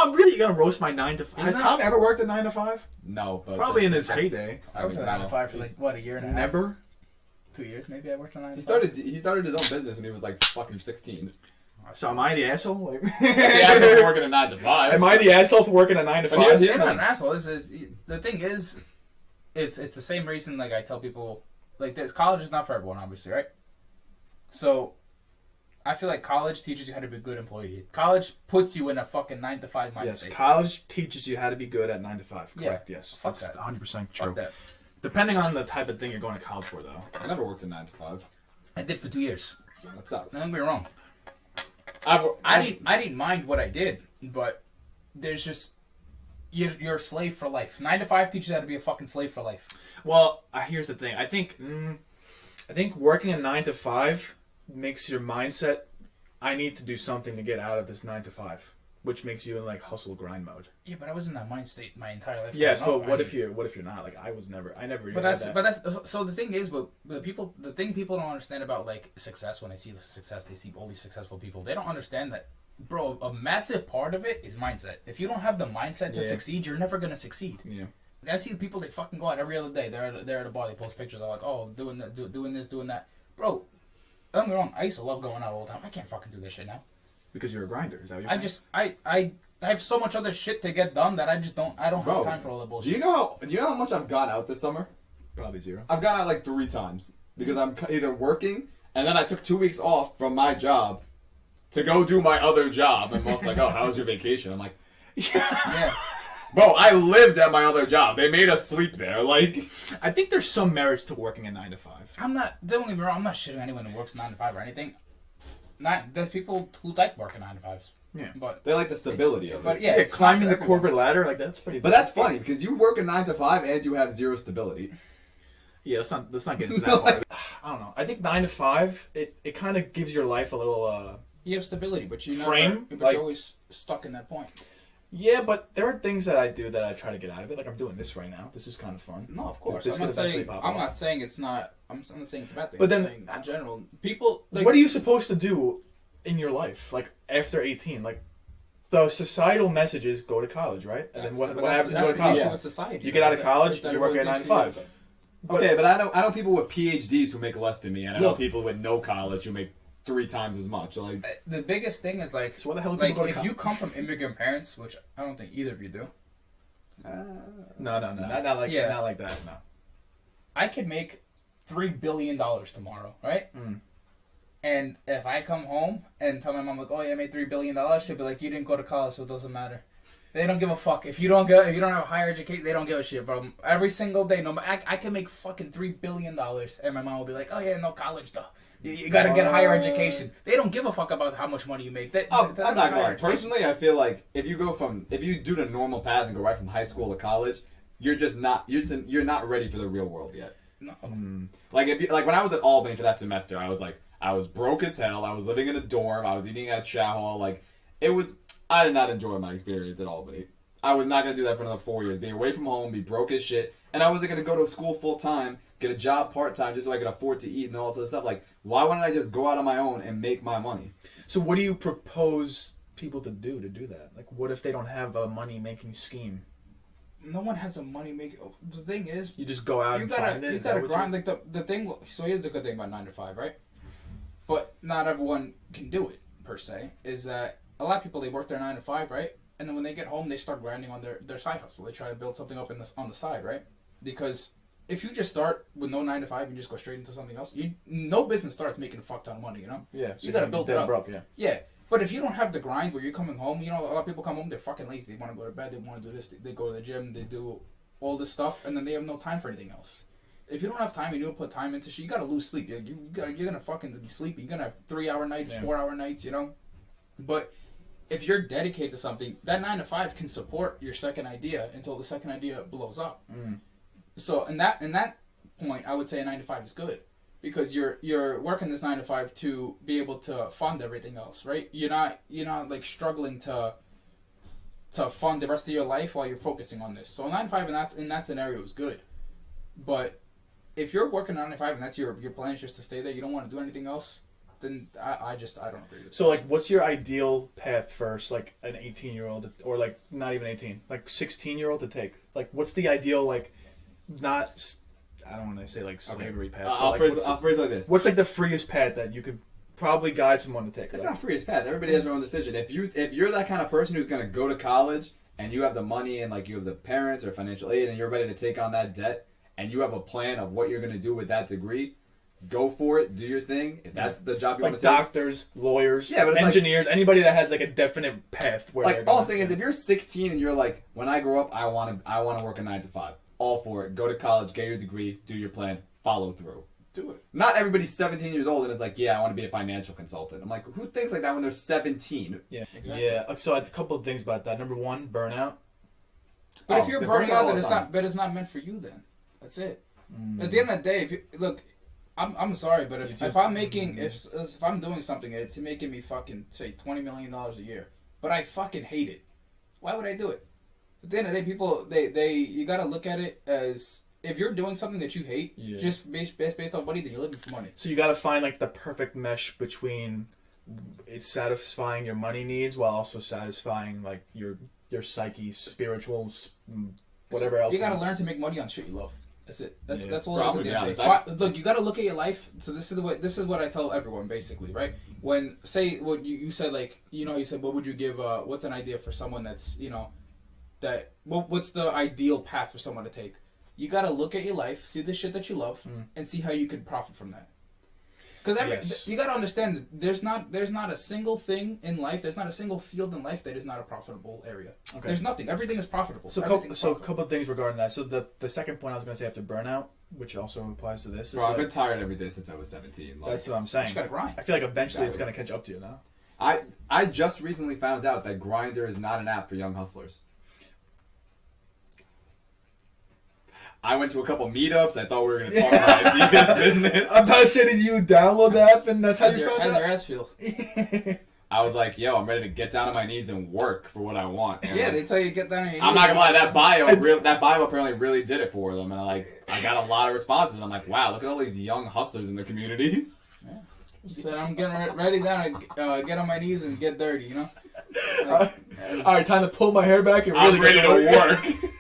Tom, really, you gonna roast my 9 to 5? Has Tom ever worked a 9 to 5? No, but Probably in his heyday. I worked at 9 to 5 for like what, a year and a half? Never. 2 years maybe. I worked on 9 to 5. He started his own business when he was like fucking 16. So am I the asshole? Like, Yeah, for working a 9 to 5. am I the asshole for working a 9 to 5? I'm not an asshole. The thing is, it's the same reason. Like I tell people, like this college is not for everyone, obviously, right? So, I feel like college teaches you how to be a good employee. College puts you in a fucking 9 to 5 mindset. Yes, college teaches you how to be good at 9 to 5. Correct. Yeah. Yes, Fuck that's that. 100% true. Fuck that. Depending on the type of thing you're going to college for, though. I never worked a 9 to 5. I did for 2 years. That sucks. Don't get me wrong. I didn't mind what I did, but there's just you're a slave for life. 9 to 5 teaches you how to be a fucking slave for life. Well, here's the thing. I think working a 9 to 5 makes your mindset. I need to do something to get out of this 9 to 5, which makes you in like hustle grind mode. Yeah, but I was in that mind state my entire life. Yes, but what if you're not? Like I never. But that's so the thing is, but the thing people don't understand about like success, when they see the success, they see all these successful people. They don't understand that, bro. A massive part of it is mindset. If you don't have the mindset to succeed, you're never gonna succeed. Yeah. I see people, they fucking go out every other day. They're at a bar. They post pictures. They're like, oh, doing this, doing that. Bro, don't get me wrong. I used to love going out all the time. I can't fucking do this shit now. Because you're a grinder. Is that what you're saying? I have so much other shit to get done that I don't have time for all that bullshit. Do you know how much I've gone out this summer? Probably 0. I've gone out like 3 times because I'm either working and then I took 2 weeks off from my job to go do my other job. And most like, oh, how was your vacation? I'm like, Yeah. bro, I lived at my other job. They made us sleep there. Like, I think there's some merits to working a 9 to 5. Don't get me wrong, I'm not shitting anyone who works 9 to 5 or anything. There's people who like working 9 to 5s. Yeah. But they like the stability of it. But yeah, it's climbing not the for everyone. corporate ladder, like that's pretty. But that's funny because you work a 9 to 5 and you have 0 stability. Yeah, let's not get into that part. I don't know. I think 9 to 5, it kind of gives your life a little. You have stability, but you frame, but like, you're always stuck in that point. Yeah, but there are things that I do that I try to get out of it. Like I'm doing this right now. This is kind of fun. No, of course. This I'm could not eventually saying pop I'm off. not saying it's not. I'm not saying it's a bad thing. But I'm then, saying in general, people. Like, what are you supposed to do in your life, like after 18? Like the societal message is go to college, right? And then what happens when you go to college? With society. You get out of college, you work at 9 to 5. Okay, but I know people with PhDs who make less than me, and I know people with no college who make 3 times as much. Like the biggest thing is like, so what the hell do like people go to if college? you come from immigrant parents, which I don't think either of you do. No, not like that. No. I could make $3 billion tomorrow, right? And if I come home and tell my mom like, oh yeah, I made $3 billion, she'll be like, you didn't go to college, so it doesn't matter. They don't give a fuck. If you don't have a higher education, they don't give a shit, bro. Every single day, I can make fucking $3 billion, and my mom will be like, oh yeah, no college though. You gotta get a higher education. They don't give a fuck about how much money you make. I'm not gonna lie. Personally, I feel like if you do the normal path and go right from high school to college, you're not ready for the real world yet. No. Like when I was at Albany for that semester, I was broke as hell. I was living in a dorm. I was eating at a chow hall. Like I did not enjoy my experience at Albany. I was not gonna do that for another 4 years. Be away from home, be broke as shit, and I wasn't gonna go to school full time, get a job part time just so I could afford to eat and all this other stuff. Like, why wouldn't I just go out on my own and make my money? So what do you propose people to do that? Like, what if they don't have a money making scheme? No one has a money making. The thing is, you just go out. You gotta grind. Like the thing. So here's the good thing about 9 to 5, right? But not everyone can do it per se. Is that a lot of people, they work their 9 to 5, right? And then when they get home, they start grinding on their side hustle. They try to build something up on the side, right? Because if you just start with no 9 to 5 and just go straight into something else, no business starts making a fuck ton of money, you know? Yeah. So you gotta build it up. Broke, yeah. But if you don't have the grind where you're coming home, you know, a lot of people come home, they're fucking lazy. They want to go to bed, they want to do this, they go to the gym, they do all this stuff, and then they have no time for anything else. If you don't have time and you don't put time into shit, you gotta lose sleep. You're gonna fucking be sleepy. You're gonna have 3-hour nights, 4-hour nights, you know? But if you're dedicated to something, that 9 to 5 can support your second idea until the second idea blows up. So in that point, I would say a 9 to 5 is good, because you're working this 9 to 5 to be able to fund everything else, right? You're not like struggling to fund the rest of your life while you're focusing on this. So a 9 to 5 in that scenario is good, but if you're working 9 to 5 and that's your plan is just to stay there, you don't want to do anything else, then I don't agree with it. So, like, what's your ideal path first, like, an 18-year-old, or, like, not even 18, like, 16-year-old to take? Like, what's the ideal, like, not, I don't want to say, like, slavery path. I'll like, phrase it like this. What's, like, the freest path that you could probably guide someone to take? It's like, not free as path. Everybody has their own decision. If you're that kind of person who's going to go to college and you have the money and, like, you have the parents or financial aid and you're ready to take on that debt and you have a plan of what you're going to do with that degree, go for it. Do your thing. If that's the job you like want to take. doctors, lawyers, Yeah, but it's engineers, anybody that has, like, a definite path. Where Like, all I'm saying is if you're 16 and you're like, when I grow up, I want to work a 9 to 5. All for it. Go to college, get your degree, do your plan, follow through. Do it. Not everybody's 17 years old and is like, yeah, I want to be a financial consultant. I'm like, who thinks like that when they're 17? Yeah, Exactly. yeah. So, a couple of things about that. Number one, burnout. But if you're they're burning burning out, all then the it's time. not. But it's not meant for you. Then that's it. At the end of the day, if you, look, I'm sorry, but if I'm making if I'm doing something and it's making me fucking say $20 million a year, but I fucking hate it, why would I do it? At the end of the day, people you gotta look at it as if you're doing something that you hate, just based on money, then you're living for money. So you got to find, like, the perfect mesh between it's satisfying your money needs while also satisfying, like, your psyche, spiritual, whatever else. You gotta learn to make money on shit you love. That's it. That's all it is. Probably, At the end of the day. Look, you gotta look at your life. So this is what I tell everyone basically, right? When say what you said, like, you said, what would you give? What's an idea for someone that's what's the ideal path for someone to take? You gotta look at your life, see the shit that you love, and see how you can profit from that. Because you gotta understand that there's not a single thing in life, there's not a single field in life that is not a profitable area. Okay. There's nothing. Everything is profitable. So a couple of things regarding that. So the second point I was going to say after burnout, which also applies to this, is Bro, I've been tired every day since I was 17. Like, that's what I'm saying. You just gotta grind. I feel like eventually it's going to catch up to you now. I just recently found out that Grindr is not an app for young hustlers. I went to a couple meetups. I thought we were going to talk about Adidas business. I'm not saying you download the app and that's how you found How's out. your ass feel? I was like, yo, I'm ready to get down on my knees and work for what I want. And Yeah, like, they tell you to get down on your knees. I'm not gonna lie, that bio apparently really did it for them, and I got a lot of responses. I'm like, wow, look at all these young hustlers in the community. Yeah. He said, I'm getting ready down to get on my knees and get dirty, Like, All right, time to pull my hair back and I'm really ready to work.